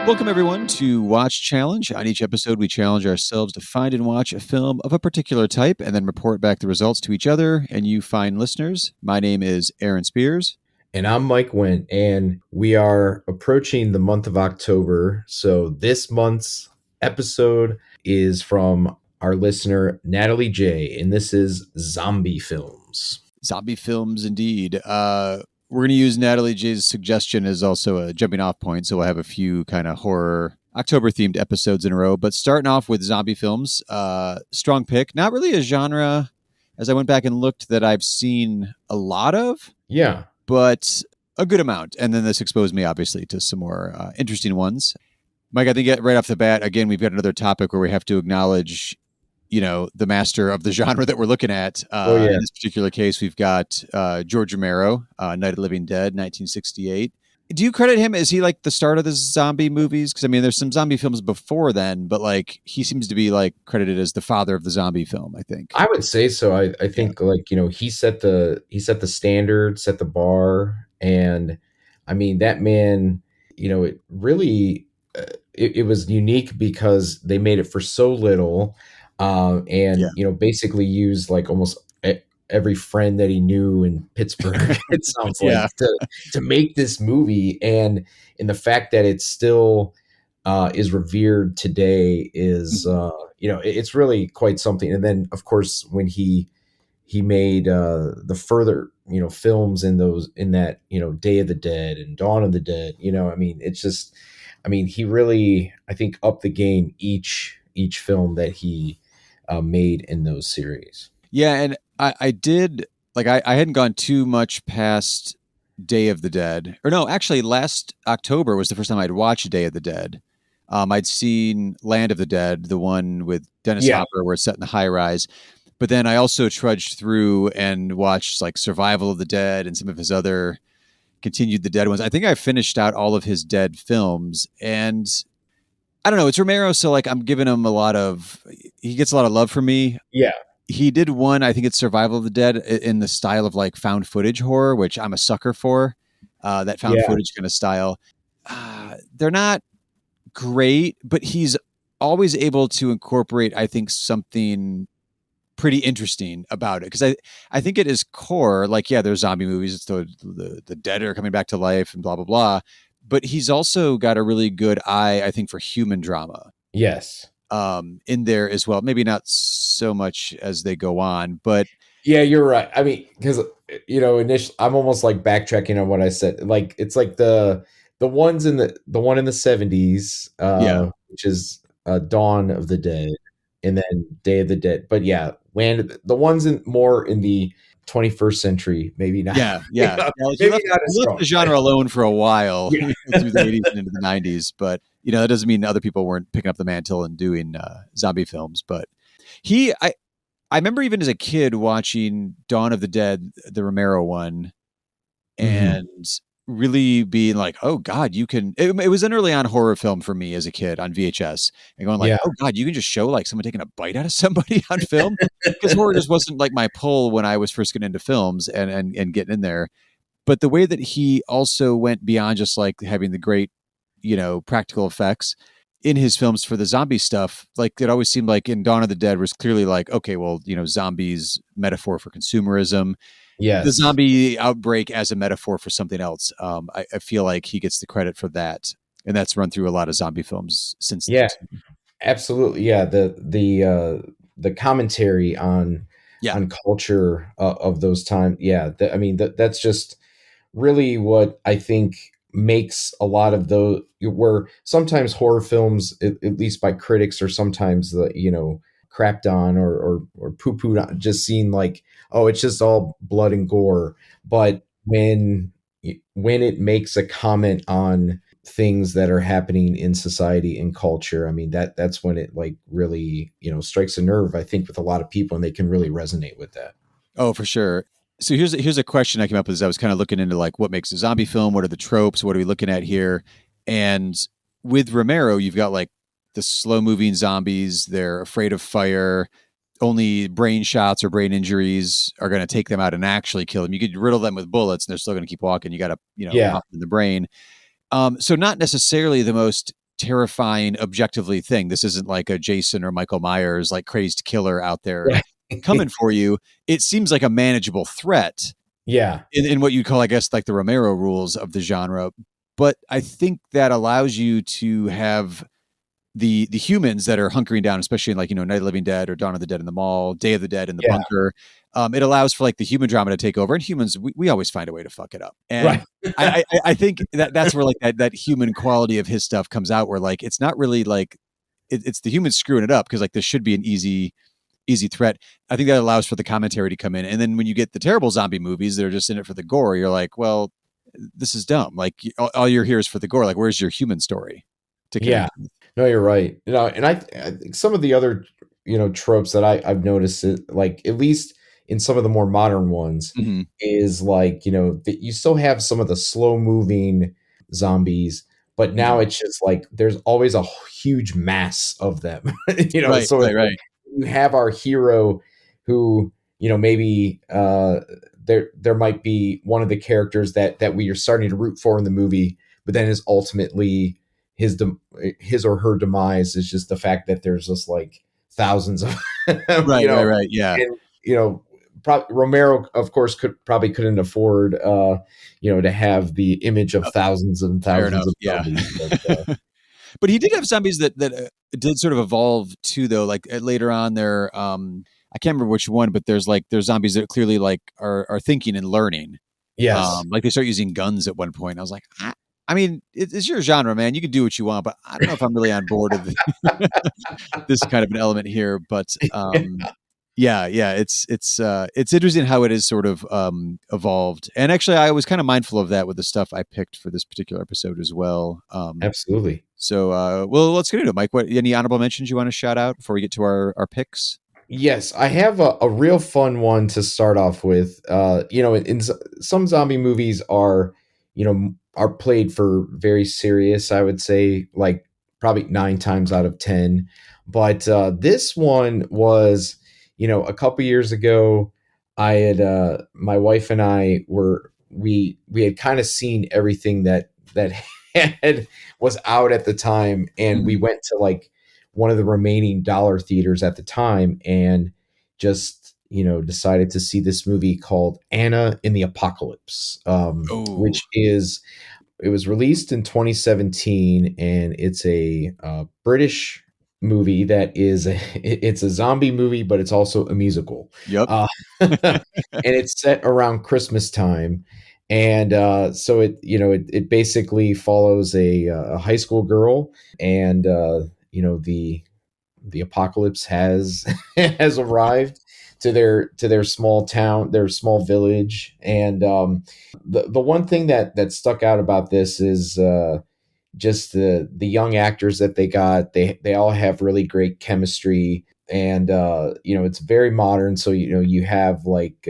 Welcome, everyone, to Watch Challenge. On each episode, we challenge ourselves to find and watch a film of a particular type and then report back the results to each other and you fine listeners. My name is Aaron Spears. And I'm Mike Went, and we are approaching the month of October. So this month's episode is from our listener, Natalie J., and this is zombie films. Zombie films, indeed. We're going to use Natalie J's suggestion as also a jumping off point, so we'll have a few kind of horror October-themed episodes in a row. But starting off with zombie films, strong pick. Not really a genre, as I went back and looked, that I've seen a lot of. Yeah. But a good amount. And then this exposed me, obviously, to some more interesting ones. Mike, I think right off the bat, again, we've got another topic where we have to acknowledge, the master of the genre that we're looking at. In this particular case, we've got George Romero, Night of the Living Dead, 1968. Do you credit him? Is he like the start of the zombie movies? Because, I mean, there's some zombie films before then, but like he seems to be like credited as the father of the zombie film, I think. I would say so. I think he set the standard, set the bar. And I mean, that man, it really, it was unique because they made it for so little. Basically used like almost every friend that he knew in Pittsburgh, it sounds like, to make this movie. And the fact that it still is revered today is, it's really quite something. And then, of course, when he made the further, films in that, Day of the Dead and Dawn of the Dead, he really, I think, upped the game each film that he made in those series. Yeah, and I did, like, I hadn't gone too much past Day of the Dead. Or no, actually, last October was the first time I'd watched Day of the Dead. I'd seen Land of the Dead, the one with Dennis Hopper, where it's set in the high rise. But then I also trudged through and watched, like, Survival of the Dead and some of his other continued the Dead ones. I think I finished out all of his Dead films, and I don't know. It's Romero, so like I'm giving him he gets a lot of love from me. Yeah. He did one, I think it's Survival of the Dead, in the style of like found footage horror, which I'm a sucker for. That found footage kind of style. They're not great, but he's always able to incorporate, I think, something pretty interesting about it. Because I think at his core, like, yeah, there's zombie movies. It's the dead are coming back to life and blah, blah, blah. But he's also got a really good eye, I think, for human drama. Yes. In there as well. Maybe not so much as they go on, but yeah, you're right. I mean, because initially, I'm almost like backtracking on what I said. Like it's like the one in the 70s, which is Dawn of the Dead, and then Day of the Dead. But yeah, the ones more in the 21st century, maybe not. Yeah. Maybe not as strong. Left the genre alone for a while through the 80s and into the 90s, but that doesn't mean other people weren't picking up the mantle and doing zombie films. But I remember even as a kid watching Dawn of the Dead, the Romero one, and really being like, oh God, you can. It was an early on horror film for me as a kid on VHS, and going like, oh God, you can just show like someone taking a bite out of somebody on film, because horror just wasn't like my pull when I was first getting into films and getting in there. But the way that he also went beyond just like having the great, practical effects in his films for the zombie stuff, like it always seemed like in Dawn of the Dead was clearly like, okay, well, zombies metaphor for consumerism. Yes. The zombie outbreak as a metaphor for something else. I feel like he gets the credit for that. And that's run through a lot of zombie films since. Yeah, absolutely. Yeah. The commentary on culture of those times. Yeah. That's just really what I think makes a lot of those, where sometimes horror films, at least by critics, are sometimes crapped on or poo-pooed on, just seen like, oh, it's just all blood and gore. But when it makes a comment on things that are happening in society and culture, I mean, that's when it like really, strikes a nerve, I think, with a lot of people, and they can really resonate with that. Oh, for sure. So here's a question I came up with as I was kind of looking into like what makes a zombie film, what are the tropes, what are we looking at here? And with Romero, you've got like the slow moving zombies, they're afraid of fire, only brain shots or brain injuries are going to take them out and actually kill them. You could riddle them with bullets and they're still going to keep walking. You got to, pop them in the brain. So not necessarily the most terrifying objectively thing. This isn't like a Jason or Michael Myers, like crazed killer out there Right. coming for you. It seems like a manageable threat Yeah. in what you call, I guess, like the Romero rules of the genre. But I think that allows you to have the humans that are hunkering down, especially in like, Night of the Living Dead or Dawn of the Dead in the Mall, Day of the Dead in the Yeah. bunker. It allows for like the human drama to take over, and humans, we always find a way to fuck it up. And Right. I think that's where like that human quality of his stuff comes out, where like it's not really like it's the humans screwing it up, because like this should be an easy threat. I think that allows for the commentary to come in. And then when you get the terrible zombie movies that are just in it for the gore, you're like, well, this is dumb. Like all you're here is for the gore. Like, where's your human story to Yeah. connect? No, you're right. And I think some of the other, tropes that I've noticed, like at least in some of the more modern ones, Mm-hmm. is like, that you still have some of the slow moving zombies, but now it's just like there's always a huge mass of them. Right, So it's right, like right. you have our hero who, maybe there might be one of the characters that we are starting to root for in the movie, but then is ultimately his or her demise is just the fact that there's just like thousands of them, Right. Yeah. and Romero, of course, couldn't afford, to have the image of thousands and Fair thousands enough. of Yeah. zombies. But he did have zombies that did sort of evolve too, though. Like later on, there, I can't remember which one, but there's zombies that clearly like are thinking and learning. Yes. Like they start using guns at one point. I was like, I mean, it's your genre, man. You can do what you want, but I don't know if I'm really on board with this kind of an element here. But yeah, it's interesting how it is sort of evolved. And actually, I was kind of mindful of that with the stuff I picked for this particular episode as well. Absolutely. So, well, let's get into it, Mike. What any honorable mentions you want to shout out before we get to our picks? Yes, I have a real fun one to start off with. Some zombie movies are played for very serious, I would say, like probably 9 times out of 10. But this one was, a couple years ago, I had my wife and I we had kind of seen everything that had was out at the time, and we went to like one of the remaining dollar theaters at the time, and just decided to see this movie called Anna in the Apocalypse, Oh, which is it was released in 2017, and it's a British movie that is it's a zombie movie, but it's also a musical. yep. And it's set around Christmas time, and so it basically follows a high school girl, and the apocalypse has has arrived to their small town, their small village. And the one thing that stuck out about this is just the young actors that they got. They all have really great chemistry, and it's very modern. So you have like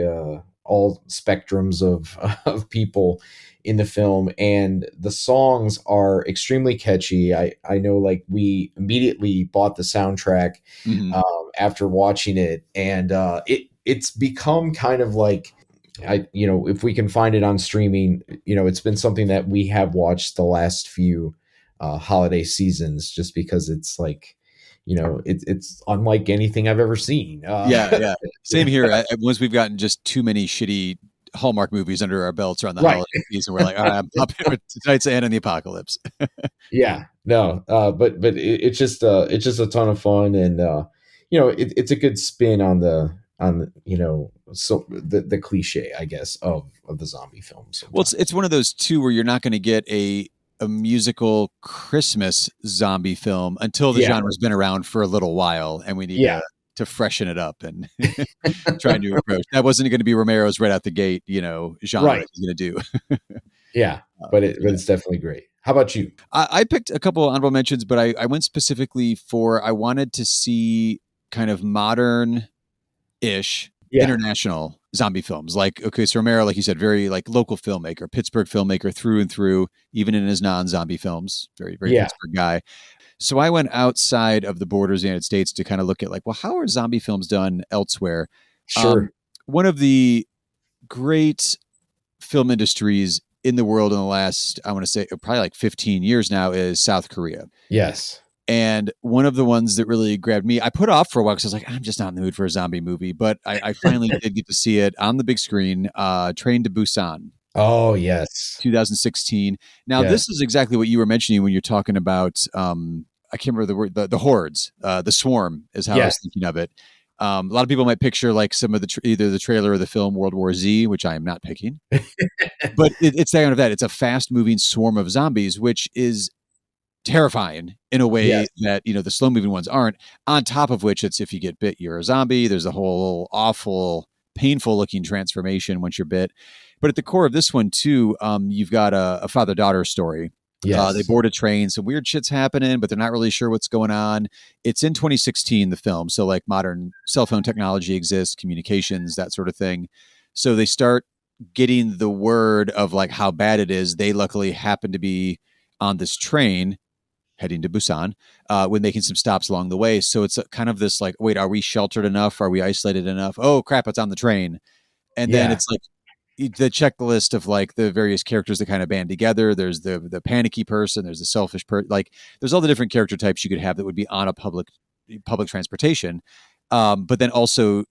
all spectrums of of people in the film, and the songs are extremely catchy. I know, like, we immediately bought the soundtrack Mm-hmm. after watching it, and it's become kind of like, if we can find it on streaming, it's been something that we have watched the last few holiday seasons, just because it's like, it's unlike anything I've ever seen. Yeah. Same here. Once we've gotten just too many shitty Hallmark movies under our belts around the Right. holiday season, we're like, all right, I'm popping with tonight's Anna in the Apocalypse. Yeah, no, but it's just a ton of fun, and it's a good spin on so the cliche, I guess, of the zombie film. Well, Sometimes. it's one of those two where you're not going to get a musical Christmas zombie film until the Yeah, genre's been around for a little while, and we need yeah, to freshen it up and try a new approach. That wasn't going to be Romero's right out the gate, genre right, he's going to do. yeah, but Yeah. it's definitely great. How about you? I picked a couple of honorable mentions, but I went specifically for I wanted to see kind of modern ish Yeah, international zombie films. Like, okay, so Romero, like you said, very like local filmmaker, Pittsburgh filmmaker through and through, even in his non-zombie films, very, very yeah, Pittsburgh guy. So I went outside of the borders of the United States to kind of look at like, well, how are zombie films done elsewhere? sure, One of the great film industries in the world in the last, I want to say probably like 15 years now, is South Korea. Yes. And one of the ones that really grabbed me, I put off for a while because I was like, I'm just not in the mood for a zombie movie. But I finally did get to see it on the big screen, Train to Busan. Oh, yes. 2016. Now, Yes. this is exactly what you were mentioning when you're talking about, I can't remember the word, the hordes, the swarm is how I Yes. was thinking of it. A lot of people might picture like some of the, either the trailer or the film World War Z, which I am not picking, but it's that kind of that. It's a fast moving swarm of zombies, which is terrifying in a way Yes. that, the slow moving ones aren't. On top of which, it's if you get bit, you're a zombie. There's a whole awful, painful looking transformation once you're bit. But at the core of this one too, you've got a father daughter story. They Yes. board a train, some weird shit's happening, but they're not really sure what's going on. It's in 2016, the film, so like modern cell phone technology exists, communications, that sort of thing. So they start getting the word of like how bad it is. They luckily happen to be on this train heading to Busan, when making some stops along the way. So it's kind of this like, wait, are we sheltered enough? Are we isolated enough? Oh crap, it's on the train. And then Yeah. it's like the checklist of like the various characters that kind of band together. There's the panicky person. There's the selfish person. Like there's all the different character types you could have that would be on a public transportation. But then also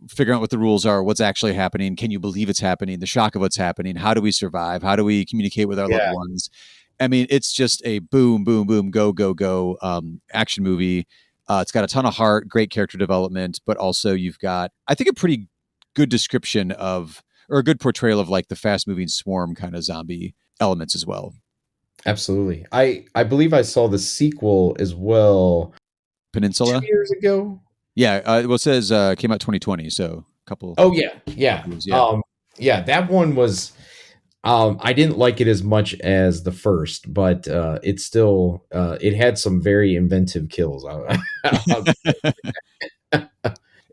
figuring out what the rules are, what's actually happening. Can you believe it's happening? The shock of what's happening. How do we survive? How do we communicate with our loved Yeah. ones? I mean, it's just a boom, boom, boom, go, go, go action movie. It's got a ton of heart, great character development, but also you've got, I think, a pretty good description of, or a good portrayal of like the fast moving swarm kind of zombie elements as well. Absolutely. I believe I saw the sequel as well Peninsula. 2 years ago. Yeah. Well, it says came out 2020. So a couple. Oh yeah. Yeah. Years, yeah. Yeah, that one was I didn't like it as much as the first, but it still it had some very inventive kills.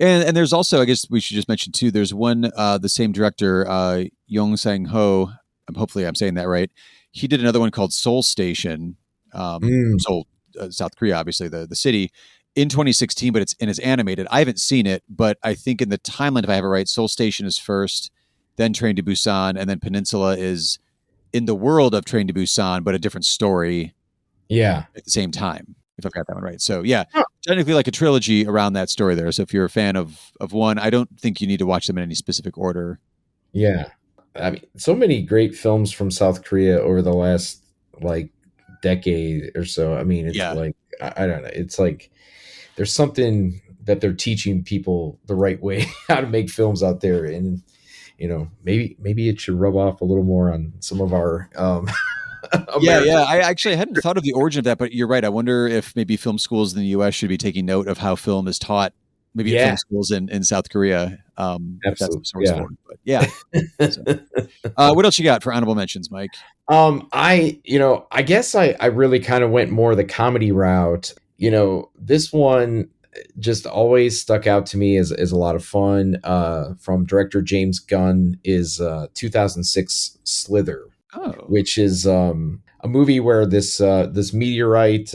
And there's also, I guess we should just mention too, there's one, the same director, Yong Sang Ho. Hopefully I'm saying that right. He did another one called Seoul Station, Mm, Seoul, South Korea, obviously the city, in 2016, but it's animated. I haven't seen it, but I think in the timeline, if I have it right, Seoul Station is first, then Train to Busan, and then Peninsula is in the world of Train to Busan, but a different story yeah. at the same time, if I've got that one right. So yeah, Huh. technically like a trilogy around that story there. So if you're a fan of one, I don't think you need to watch them in any specific order. Yeah. I mean, so many great films from South Korea over the last like decade or so. I mean, it's Yeah. like I don't know. It's like there's something that they're teaching people the right way how to make films out there, and maybe it should rub off a little more on some of our Yeah, American. yeah. I actually hadn't thought of the origin of that, but you're right. I wonder if maybe film schools in the US should be taking note of how film is taught, maybe at Yeah, film schools in South Korea, if that's the absolutely. source Yeah. for it. But yeah. So, what else you got for honorable mentions, Mike? I guess I really kind of went more the comedy route. This one just always stuck out to me as a lot of fun. From director James Gunn is 2006 Slither, Oh, which is a movie where this meteorite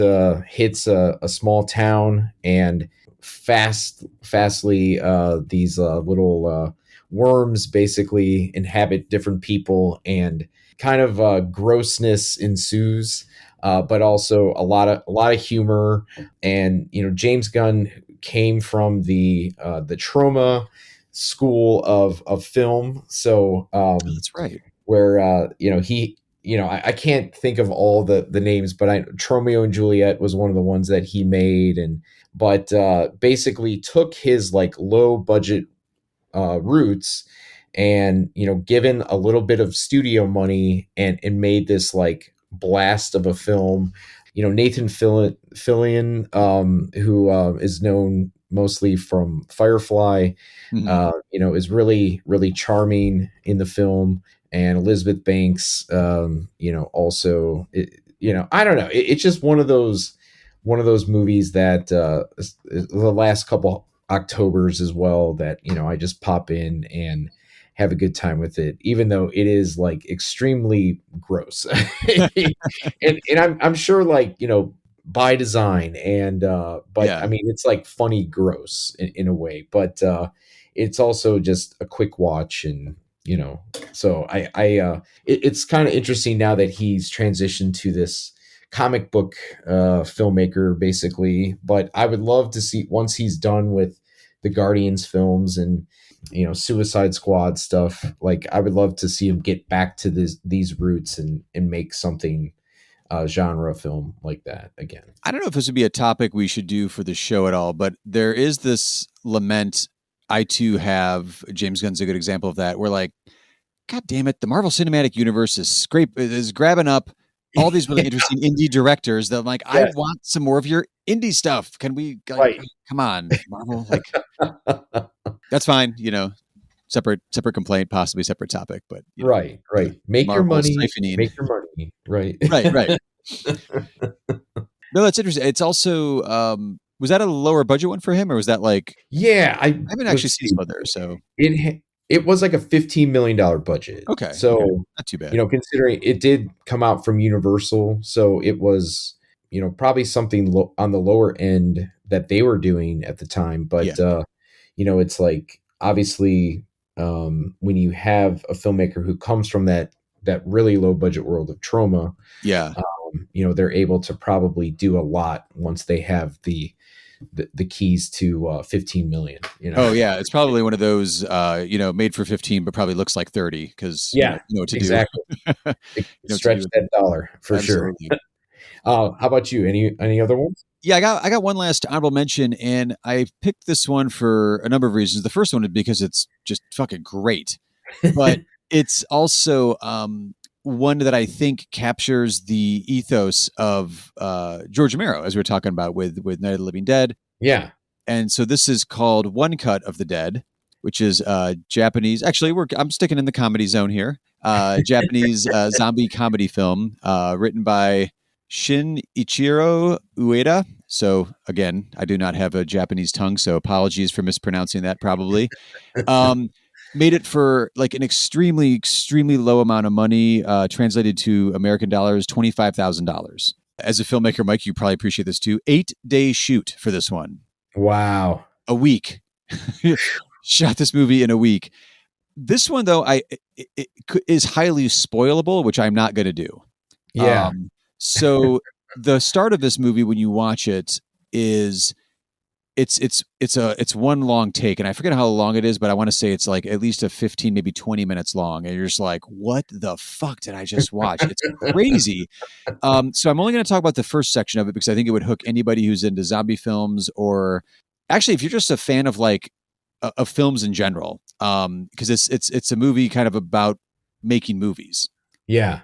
hits a small town, and fastly these little worms basically inhabit different people, and kind of grossness ensues, but also a lot of humor. And James Gunn came from the trauma school of film, so that's right. where he I can't think of all the names, but I Tromeo and Juliet was one of the ones that he made, and but basically took his like low budget roots, and given a little bit of studio money, and made this like blast of a film. Nathan Fillion, who is known mostly from Firefly, Mhm. is really really charming in the film, and Elizabeth Banks, also, I don't know, it's just one of those movies that the last couple Octobers as well, that I just pop in and have a good time with it, even though it is like extremely gross, and I'm sure, like, by design, and but I Yeah. mean, it's like funny gross in a way, but it's also just a quick watch, and So it's kind of interesting now that he's transitioned to this comic book filmmaker basically. But I would love to see, once he's done with the Guardians films and Suicide Squad stuff, like I would love to see him get back to these roots and make something genre film like that again. I don't know if this would be a topic we should do for the show at all, but there is this lament I too have. James Gunn's a good example of that. Where like, God damn it, the Marvel Cinematic Universe is grabbing up all these really interesting indie directors that I'm like, I Yes. want some more of your indie stuff. Can we Right. come on, Marvel? Like that's fine, separate complaint, possibly separate topic, but Right. Make your Marvel money. siphoning. Make your money. Right. Right. No, that's interesting. It's also was that a lower budget one for him, or was that like? Yeah, I haven't actually seen some other, so it was like a $15 million budget. okay, so not too bad. Considering it did come out from Universal, so it was probably something on the lower end that they were doing at the time. But it's like obviously when you have a filmmaker who comes from that really low budget world of Troma, they're able to probably do a lot once they have the keys to 15 million. Oh yeah, it's probably one of those made for 15 but probably looks like 30 because you know what to exactly. do. Stretch that dollar for Absolutely. Sure. How about you? Any other ones? Yeah, I got one last honorable mention, and I picked this one for a number of reasons. The first one is because it's just fucking great, but it's also one that I think captures the ethos of George Romero, as we were talking about with Night of the Living Dead. Yeah. And so this is called One Cut of the Dead, which is Japanese. Actually, I'm sticking in the comedy zone here. Japanese zombie comedy film written by Shin Ichiro Ueda. So again, I do not have a Japanese tongue, so apologies for mispronouncing that probably. Made it for like an extremely, extremely low amount of money, translated to American dollars, $25,000. As a filmmaker, Mike, you probably appreciate this too. 8-day shoot for this one. Wow. A week. Shot this movie in a week. This one, though, it is highly spoilable, which I'm not going to do. Yeah. So the start of this movie, when you watch it, is it's one long take, and I forget how long it is, but I want to say it's like at least a 15, maybe 20 minutes long, and you're just like, what the fuck did I just watch? It's crazy. So I'm only going to talk about the first section of it because I think it would hook anybody who's into zombie films, or actually if you're just a fan of like of films in general, because it's a movie kind of about making movies. Yeah.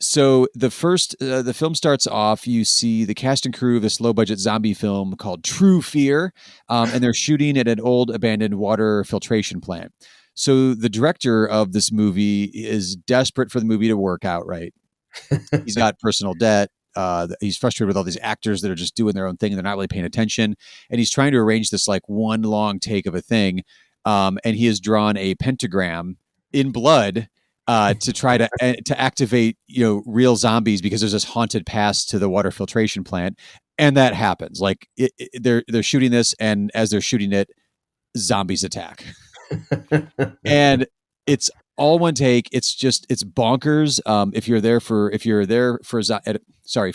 So the film starts off, you see the cast and crew of this low budget zombie film called True Fear, and they're shooting at an old abandoned water filtration plant. So the director of this movie is desperate for the movie to work out, right? He's got personal debt. He's frustrated with all these actors that are just doing their own thing and they're not really paying attention. And he's trying to arrange this like one long take of a thing. And he has drawn a pentagram in blood to try to activate, real zombies because there's this haunted pass to the water filtration plant. And that happens. Like they're shooting this, and as they're shooting it, zombies attack. And it's all one take. It's bonkers. If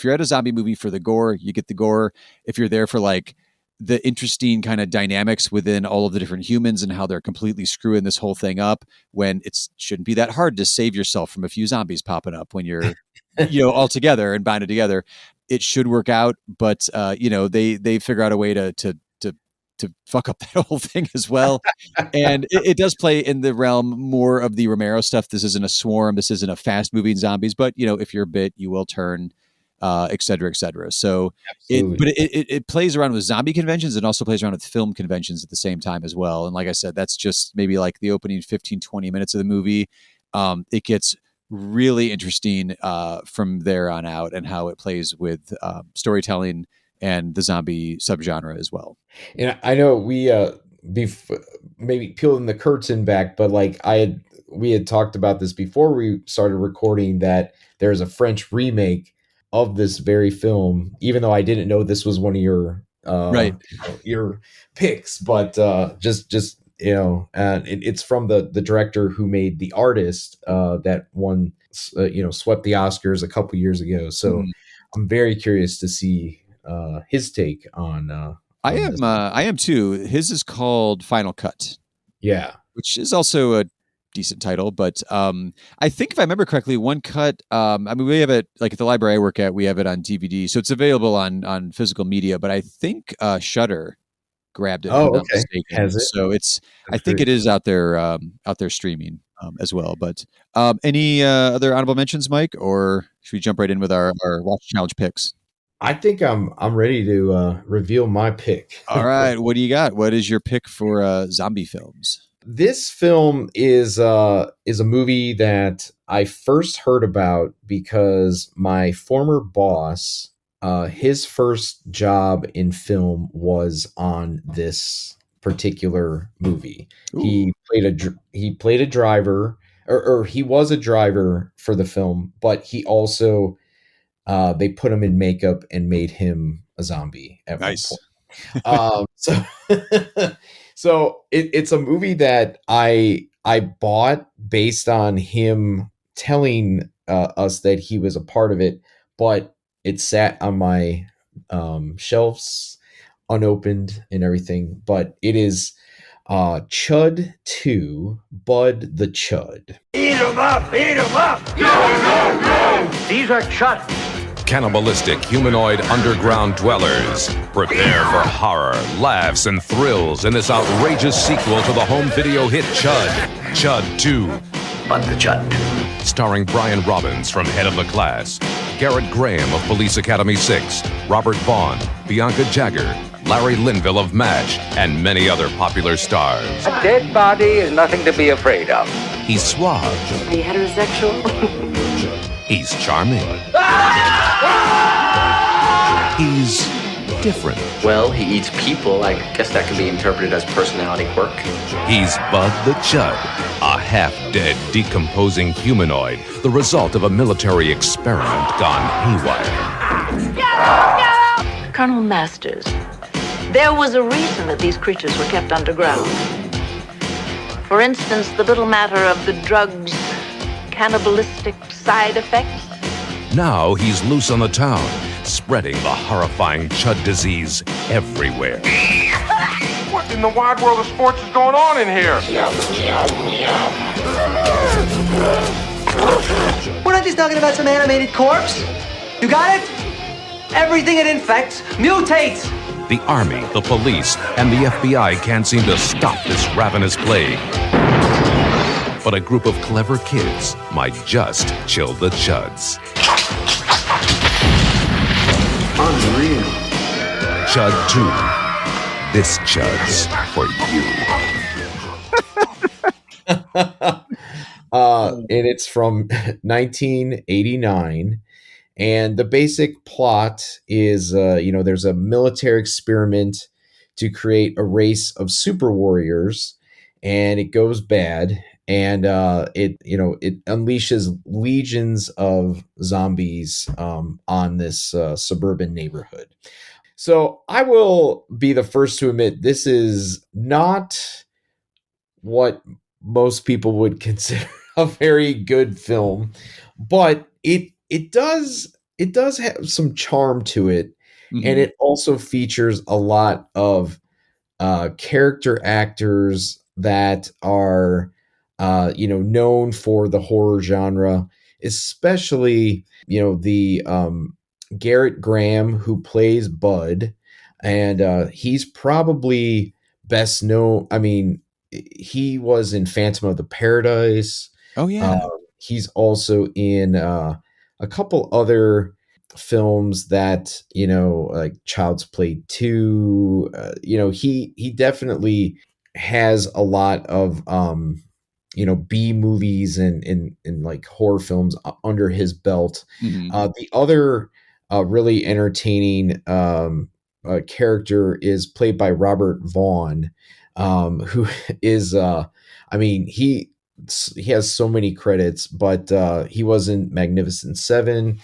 you're at a zombie movie for the gore, you get the gore. If you're there for like the interesting kind of dynamics within all of the different humans and how they're completely screwing this whole thing up, when it shouldn't be that hard to save yourself from a few zombies popping up when you're, all together and binded together, it should work out. But, they figure out a way to fuck up that whole thing as well. And it does play in the realm more of the Romero stuff. This isn't a swarm. This isn't a fast moving zombies, but if you're bit, you will turn, et cetera, et cetera. So it plays around with zombie conventions and also plays around with film conventions at the same time as well. And like I said, that's just maybe like the opening 15, 20 minutes of the movie. It gets really interesting from there on out, and how it plays with storytelling and the zombie subgenre as well. And I know we maybe peeling the curtain back, but like we had talked about this before we started recording, that there's a French remake of this very film, even though I didn't know this was one of your right, your picks, but just it's from the director who made The Artist, that won, swept the Oscars a couple years ago. So I'm very curious to see his take on. This. I am too. His is called Final Cut. Yeah, which is also a decent title. But I think if I remember correctly, One Cut. I mean, we have it like at the library I work at. We have it on DVD, so it's available on physical media. But I think Shudder grabbed it. If I'm not okay. mistaken. Has it? So it's. That's I think great. it is out there streaming as well. But any other honorable mentions, Mike, or should we jump right in with our watch challenge picks? I think I'm ready to reveal my pick. All right, what do you got? What is your pick for zombie films? This film is a movie that I first heard about because my former boss, his first job in film was on this particular movie. Ooh. He played a driver, or he was a driver for the film, but he also they put him in makeup and made him a zombie at Nice. one point. So so it's a movie that I bought based on him telling us that he was a part of it, but it sat on my shelves unopened and everything. But it is Chud 2, Bud the Chud. Eat 'em up! Eat 'em up! No, no, no! These are Chud. Cannibalistic humanoid underground dwellers. Prepare for horror, laughs, and thrills in this outrageous sequel to the home video hit Chud, Chud 2. Bud the Chud. Starring Brian Robbins from Head of the Class, Garrett Graham of Police Academy 6, Robert Vaughn, Bianca Jagger, Larry Linville of MASH, and many other popular stars. A dead body is nothing to be afraid of. He's suave. Are you heterosexual? He's charming. He's different. Well, he eats people. I guess that can be interpreted as personality quirk. He's Bud the Chud, a half-dead, decomposing humanoid, the result of a military experiment gone haywire. Colonel Masters, there was a reason that these creatures were kept underground. For instance, the little matter of the drugs' cannibalistic side effects. Now he's loose on the town, spreading the horrifying Chud disease everywhere. What in the wide world of sports is going on in here? We're not just talking about some animated corpse. You got it? Everything it infects mutates. The army, the police, and the FBI can't seem to stop this ravenous plague. But a group of clever kids might just chill the Chuds. Unreal. Chud 2. This Chud's for you. And it's from 1989. And the basic plot is, there's a military experiment to create a race of super warriors, and it goes bad. And it unleashes legions of zombies on this suburban neighborhood. So I will be the first to admit this is not what most people would consider a very good film, but it does have some charm to it, and it also features a lot of character actors that are known for the horror genre, especially the Garrett Graham, who plays Bud, and he's probably best known. I mean, he was in Phantom of the Paradise. Oh yeah. He's also in a couple other films that like Child's Play 2. He definitely has a lot of B movies and like horror films under his belt. The other really entertaining character is played by Robert Vaughn, who is he has so many credits, but he was in Magnificent Seven.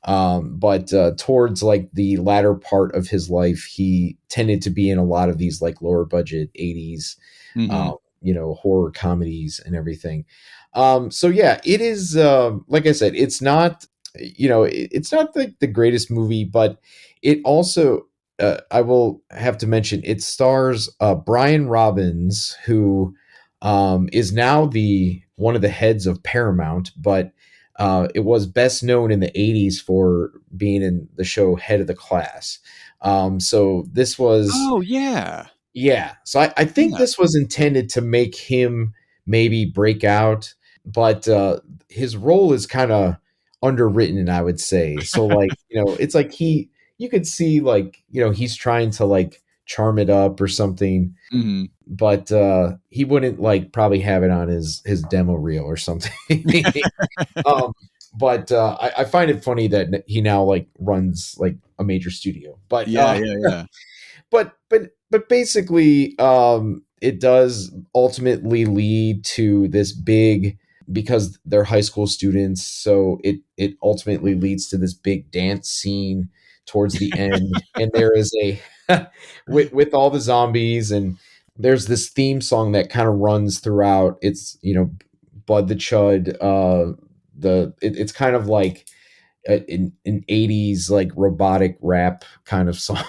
But towards like the latter part of his life, he tended to be in a lot of these like lower budget 80s, Mm-hmm. horror comedies and everything. So yeah, it is, like I said, it's not, it's not the greatest movie, but it also, I will have to mention, it stars Brian Robbins, who is now the one of the heads of Paramount, but it was best known in the 80s for being in the show Head of the Class. So this was, Oh yeah. yeah. So I think Yeah. this was intended to make him maybe break out, but his role is kind of underwritten, I would say. So like, it's like you could see like, he's trying to like charm it up or something, Mm-hmm. but he wouldn't like probably have it on his demo reel or something. um, but I find it funny that he now like runs like a major studio. But Yeah. but basically, it does ultimately lead to this big, because they're high school students, so it ultimately leads to this big dance scene towards the end, and there is a with all the zombies, and there's this theme song that kind of runs throughout. It's Bud the Chud. It's kind of like an 80s like robotic rap kind of song.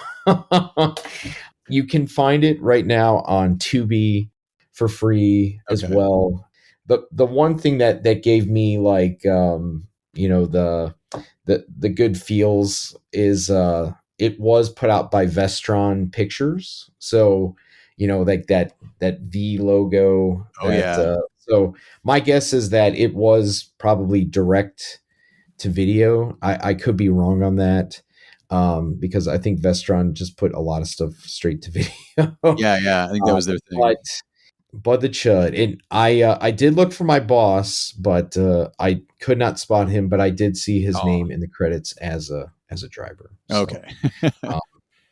You can find it right now on Tubi for free as Okay. well. The one thing that gave me like the good feels is it was put out by Vestron Pictures. So, like that V logo, Oh yeah. so my guess is that it was probably direct to video. I could be wrong on that, because I think Vestron just put a lot of stuff straight to video. Yeah. I think that was their thing. But Bud the Chud, and I did look for my boss, but I could not spot him. But I did see his Oh, name in the credits as a driver. So, okay. um,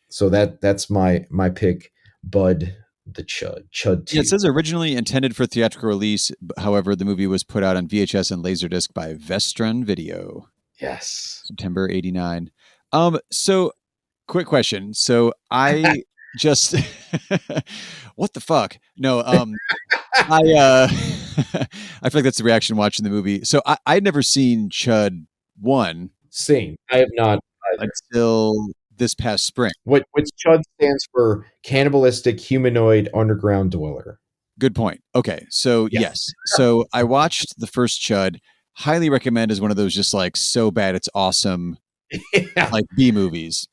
so that's my pick, Bud the Chud Yeah, it 2. says originally intended for theatrical release. However, the movie was put out on VHS and Laserdisc by Vestron Video, Yes. September '89. So quick question. So I just, what the fuck? No, I I feel like that's the reaction watching the movie. So I'd never seen Chud 1 Same. I have not either. until this past spring. Which CHUD stands for Cannibalistic Humanoid Underground Dweller. Good point. Okay. So Yeah. yes. So I watched the first Chud. Highly recommend, is one of those just like so bad it's awesome Yeah. like B movies.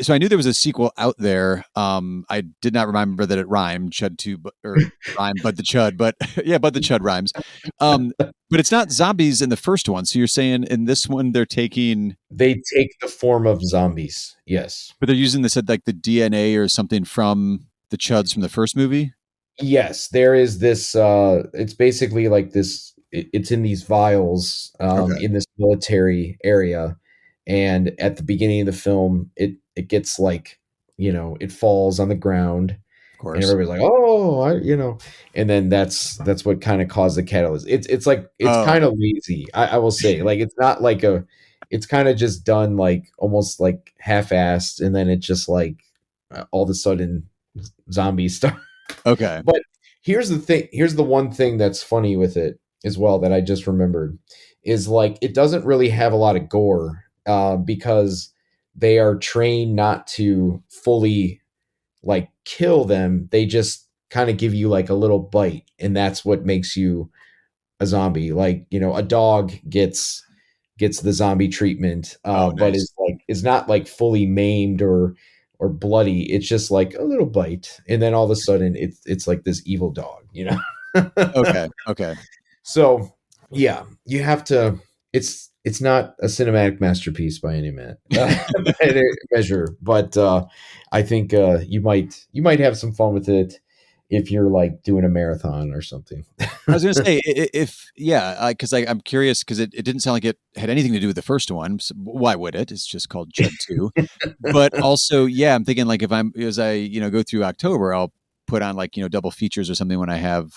So I knew there was a sequel out there. I did not remember that it rhymed Chud 2 or rhymed Bud the Chud, but yeah, Bud the Chud rhymes. But it's not zombies in the first one. So you're saying in this one They take the form of zombies. Yes. but they're using this like the DNA or something from the Chuds from the first movie. Yes, there is this it's basically like this, it's in these vials Okay. in this military area, and at the beginning of the film it gets like, it falls on the ground, Of and course. everybody's like, "Oh, and then that's what kind of caused the catalyst. It's like it's Oh. kind of lazy. I will say, like, it's not like it's kind of just done like almost like half-assed, and then it just like all of a sudden zombies start. Okay. But here's the thing. Here's the one thing that's funny with it as well that I just remembered is like it doesn't really have a lot of gore, because they are trained not to fully like kill them. They just kind of give you like a little bite, and that's what makes you a zombie. Like, a dog gets the zombie treatment, Oh, but nice. is not like fully maimed or bloody. It's just like a little bite, and then all of a sudden it's like this evil dog. Okay. So yeah, you have to. It's not a cinematic masterpiece by any measure, but I think you might have some fun with it if you're like doing a marathon or something. I was going to say if yeah, because I'm curious because it didn't sound like it had anything to do with the first one. So why would it? It's just called Chud 2. But also, yeah, I'm thinking like if I'm as I go through October, I'll put on like double features or something when I have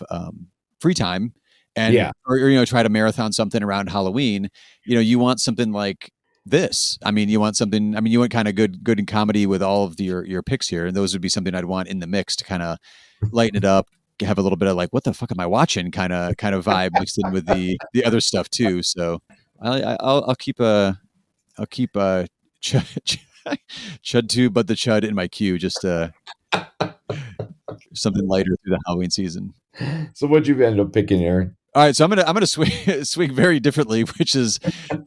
free time, and Yeah. or try to marathon something around Halloween. You want something like this. I mean, you want something. I mean, you want kind of good in comedy with all of your picks here, and those would be something I'd want in the mix to kind of lighten it up, have a little bit of like, what the fuck am I watching kind of vibe mixed in with the other stuff too. So I'll keep Chud 2, but the Chud in my queue, just something lighter through the Halloween season. So what'd you end up picking, Aaron? All right, so I'm gonna swing very differently, which is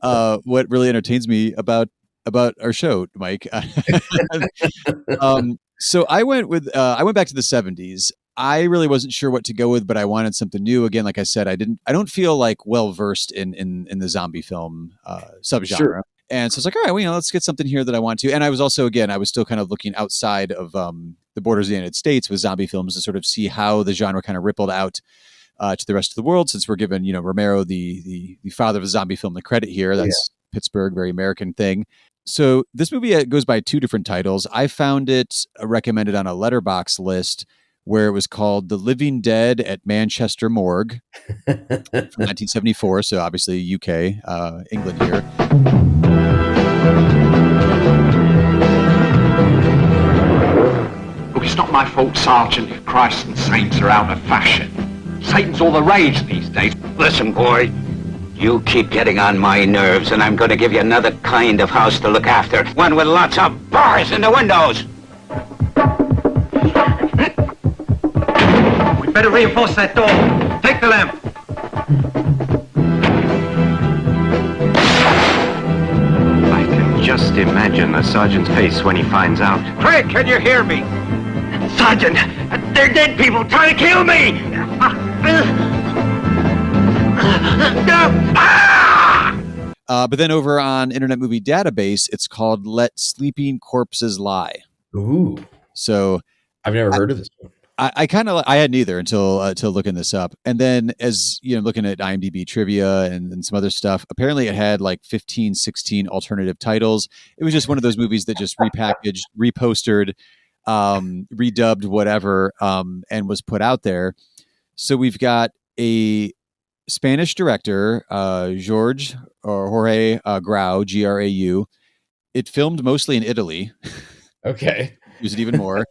what really entertains me about our show, Mike. So I went back to the 70s. I really wasn't sure what to go with, but I wanted something new. Again, like I said, I don't feel like well versed in the zombie film subgenre. Sure. And so it's like, all right, well, let's get something here that I want to. And I was also, again, I was still kind of looking outside of the borders of the United States with zombie films to sort of see how the genre kind of rippled out to the rest of the world, since we're given, Romero, the father of the zombie film, the credit here. That's Pittsburgh, very American thing. So this movie goes by two different titles. I found it recommended on a Letterboxd list where it was called The Living Dead at Manchester Morgue from 1974. So obviously UK, England here. Look, it's not my fault, Sergeant, if Christ and saints are out of fashion. Satan's all the rage these days. Listen, boy, you keep getting on my nerves, and I'm going to give you another kind of house to look after. One with lots of bars in the windows. We better reinforce that door. Take the lamp. I can just imagine the sergeant's face when he finds out. Craig, can you hear me? Sergeant, they're dead people trying to kill me! But then over on Internet Movie Database, it's called Let Sleeping Corpses Lie. Ooh. So I've never heard of this one. I hadn't either until looking this up. And then as looking at IMDb trivia and some other stuff, apparently it had like 15, 16 alternative titles. It was just one of those movies that just repackaged, repostered, redubbed, whatever, and was put out there. So we've got a Spanish director, Jorge Grau, Grau. It filmed mostly in Italy. Okay. Use it even more.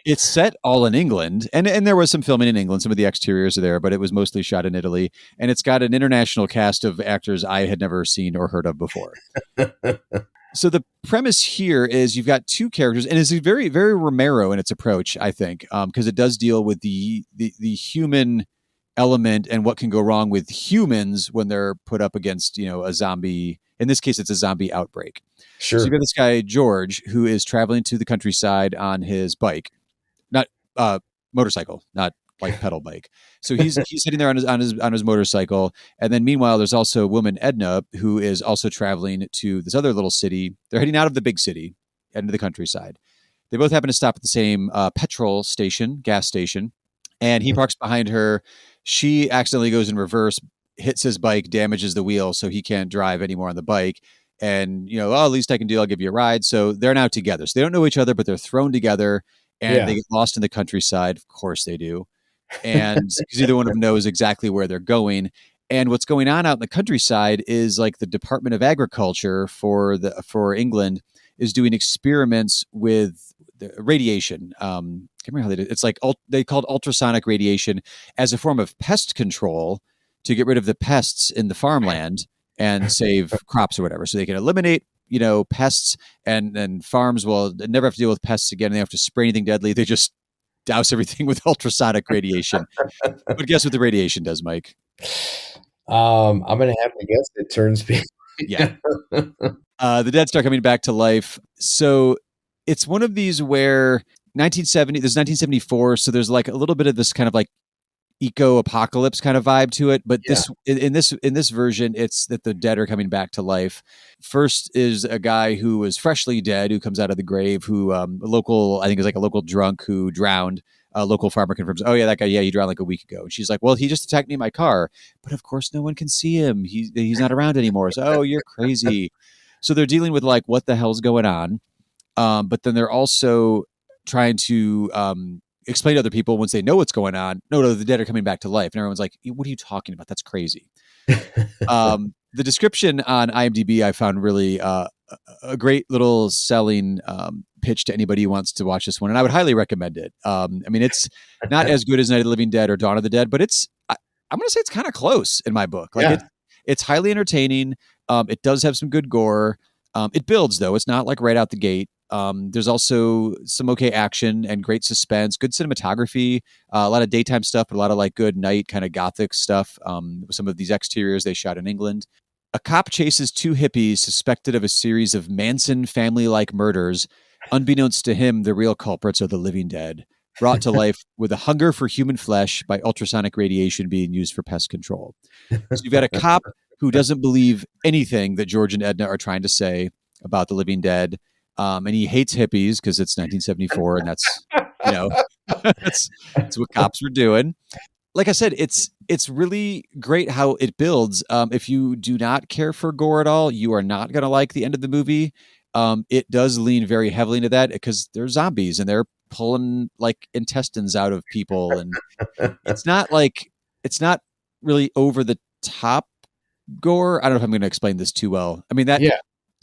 It's set all in England, and there was some filming in England. Some of the exteriors are there, but it was mostly shot in Italy. And it's got an international cast of actors I had never seen or heard of before. So the premise here is you've got two characters, and it's very, very Romero in its approach, I think, because it does deal with the human element and what can go wrong with humans when they're put up against, a zombie. In this case, it's a zombie outbreak. Sure. So you've got this guy, George, who is traveling to the countryside on his bike, not motorcycle, not like pedal bike. So he's sitting there on his motorcycle. And then meanwhile, there's also a woman, Edna, who is also traveling to this other little city. They're heading out of the big city, into the countryside. They both happen to stop at the same petrol station, gas station. And he parks behind her. She accidentally goes in reverse, hits his bike, damages the wheel, so he can't drive anymore on the bike. And, at least I can do, I'll give you a ride. So they're now together. So they don't know each other, but they're thrown together and they get lost in the countryside. Of course they do. And because either one of them knows exactly where they're going. And what's going on out in the countryside is like the Department of Agriculture for England is doing experiments with the radiation. I can't remember how they did. It's like they called ultrasonic radiation as a form of pest control to get rid of the pests in the farmland and save crops or whatever. So they can eliminate, pests, and farms will never have to deal with pests again. They don't have to spray anything deadly. They just douse everything with ultrasonic radiation. But guess what the radiation does, Mike? I'm going to have to guess it turns people. Yeah. The dead start coming back to life. So it's one of these where there's 1974. So there's like a little bit of this kind of like eco-apocalypse kind of vibe to it, but in this version, it's that the dead are coming back to life. First is a guy who was freshly dead, who comes out of the grave, who I think is like a local drunk who drowned. A local farmer confirms, oh yeah, that guy, he drowned like a week ago. And she's like, well, he just attacked me in my car, but of course no one can see him. He's not around anymore. So, oh, you're crazy. So they're dealing with like what the hell's going on, but then they're also trying to explain to other people once they know what's going on. No, the dead are coming back to life. And everyone's like, what are you talking about? That's crazy. The description on IMDb I found really a great little selling pitch to anybody who wants to watch this one, and I would highly recommend it. I mean, it's not as good as Night of the Living Dead or Dawn of the Dead, but I'm going to say it's kind of close in my book. Like it's highly entertaining. It does have some good gore. It builds though. It's not like right out the gate. There's also some okay action and great suspense, good cinematography, a lot of daytime stuff, but a lot of like good night kind of gothic stuff. Some of these exteriors they shot in England. A cop chases two hippies suspected of a series of Manson family-like murders. Unbeknownst to him, the real culprits are the living dead, brought to life with a hunger for human flesh by ultrasonic radiation being used for pest control. So you've got a cop who doesn't believe anything that George and Edna are trying to say about the living dead. And he hates hippies because it's 1974 and that's, that's what cops were doing. Like I said, it's really great how it builds. If you do not care for gore at all, you are not going to like the end of the movie. It does lean very heavily into that because they're zombies and they're pulling like intestines out of people. And it's not really over the top gore. I don't know if I'm going to explain this too well. I mean,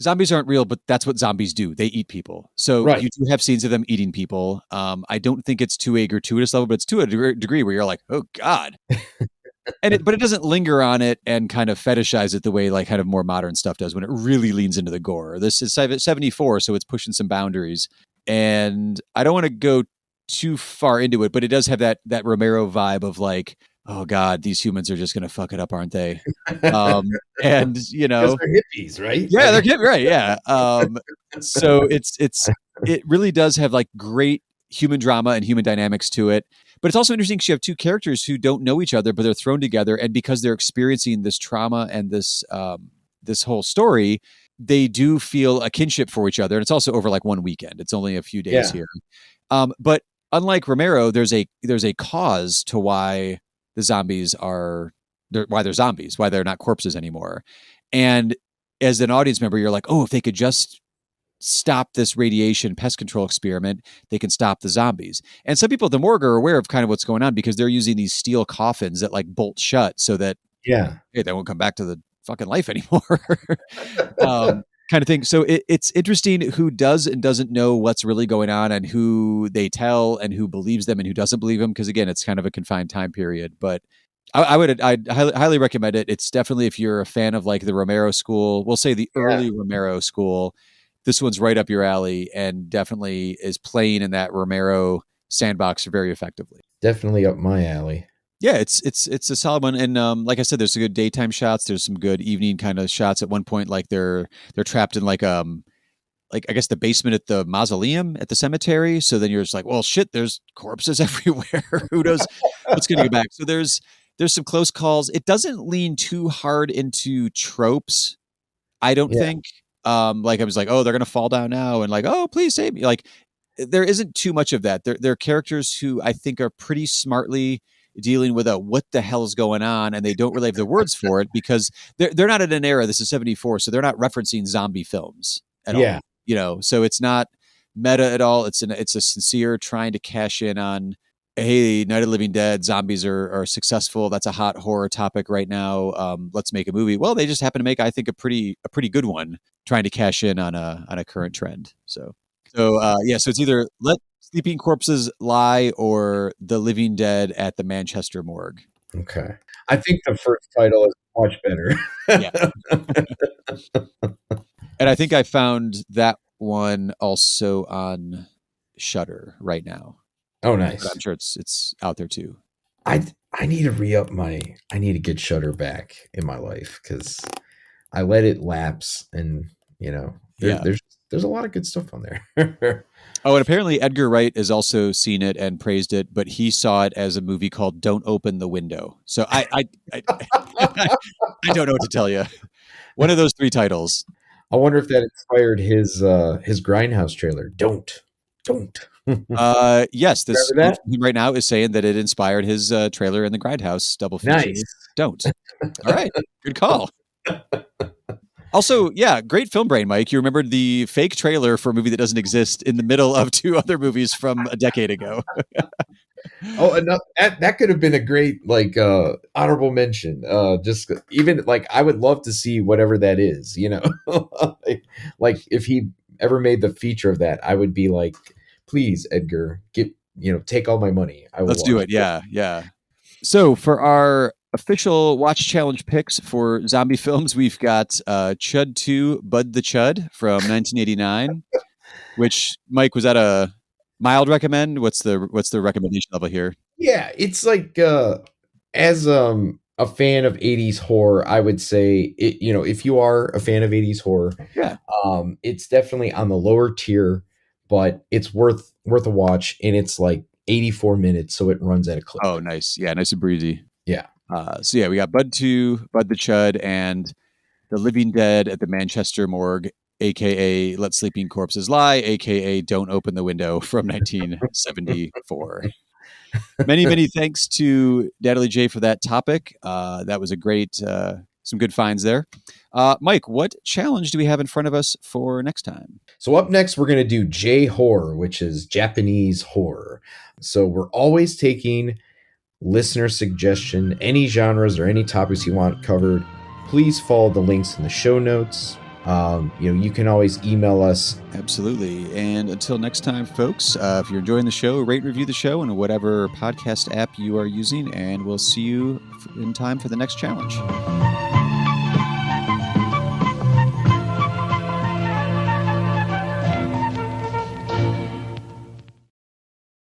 zombies aren't real, but that's what zombies do. They eat people. So you do have scenes of them eating people. I don't think it's to a gratuitous level, but it's to a degree where you're like, oh God. But it doesn't linger on it and kind of fetishize it the way like kind of more modern stuff does when it really leans into the gore. This is 74, so it's pushing some boundaries. And I don't want to go too far into it, but it does have that Romero vibe of like, oh God, these humans are just going to fuck it up, aren't they? And because they're hippies, right? Yeah, they're hippies, right? Yeah. So it really does have like great human drama and human dynamics to it. But it's also interesting because you have two characters who don't know each other, but they're thrown together, and because they're experiencing this trauma and this whole story, they do feel a kinship for each other. And it's also over like one weekend. It's only a few days here. But unlike Romero, there's a cause to why the zombies why they're zombies, why they're not corpses anymore. And as an audience member, you're like, oh, if they could just stop this radiation pest control experiment, they can stop the zombies. And some people at the morgue are aware of kind of what's going on because they're using these steel coffins that like bolt shut so that hey, they won't come back to the fucking life anymore. Kind of thing. So it's interesting who does and doesn't know what's really going on and who they tell and who believes them and who doesn't believe them. Because again, it's kind of a confined time period, but I'd highly recommend it. It's definitely, if you're a fan of like the Romero school, we'll say the early Romero school, this one's right up your alley and definitely is playing in that Romero sandbox very effectively. Definitely up my alley. Yeah, it's a solid one, and like I said, there's some good daytime shots. There's some good evening kind of shots. At one point, like they're trapped in like I guess the basement at the mausoleum at the cemetery. So then you're just like, well, shit, there's corpses everywhere. Who knows what's going to go back? So there's some close calls. It doesn't lean too hard into tropes, I don't think. Like I was like, oh, they're going to fall down now, and like, oh, please save me. Like there isn't too much of that. They're characters who I think are pretty smartly dealing with what the hell is going on, and they don't really have the words for it because they're not in an era. This is 74, so they're not referencing zombie films at all. So it's not meta at all. It's a sincere trying to cash in on, hey, Night of the Living Dead, zombies are successful. That's a hot horror topic right now. Let's make a movie. Well, they just happen to make, I think, a pretty good one, trying to cash in on a current trend. So it's either Let Sleeping Corpses Lie or The Living Dead at the Manchester Morgue. Okay. I think the first title is much better. And I think I found that one also on Shudder right now. Oh, nice. But I'm sure it's out there too. I need to I need to get Shudder back in my life because I let it lapse, and there's a lot of good stuff on there. Oh, and apparently Edgar Wright has also seen it and praised it, but he saw it as a movie called "Don't Open the Window." So I don't know what to tell you. One of those three titles. I wonder if that inspired his Grindhouse trailer. Don't. Yes, this right now is saying that it inspired his trailer in the Grindhouse double feature. Nice. Don't. All right, good call. Also, yeah, great film brain, Mike. You remembered the fake trailer for a movie that doesn't exist in the middle of two other movies from a decade ago. Oh, enough. That could have been a great honorable mention. Just even like I would love to see whatever that is. Like if he ever made the feature of that, I would be like, please, Edgar, take all my money. I will. Let's do it. Yeah, yeah. So for our official watch challenge picks for zombie films, we've got Chud 2, Bud the Chud from 1989. Which, Mike, was that a mild recommend? What's the recommendation level here? Yeah, it's like as a fan of 80s horror, I would say if you are a fan of 80s horror, yeah, it's definitely on the lower tier, but it's worth a watch, and it's like 84 minutes, so it runs at a clip. Oh, nice. Yeah, nice and breezy. Yeah. So yeah, we got Bud 2, Bud the Chud, and The Living Dead at the Manchester Morgue, aka Let Sleeping Corpses Lie, aka Don't Open the Window from 1974. Many thanks to Natalie J for that topic. That was a great, some good finds there. Mike, what challenge do we have in front of us for next time? So up next, we're going to do J-horror, which is Japanese horror. So we're always taking listener suggestion, any genres or any topics you want covered. Please follow the links in the show notes. You can always email us. Absolutely. And until next time, folks, if you're enjoying the show, rate and review the show in whatever podcast app you are using, and we'll see you in time for the next challenge.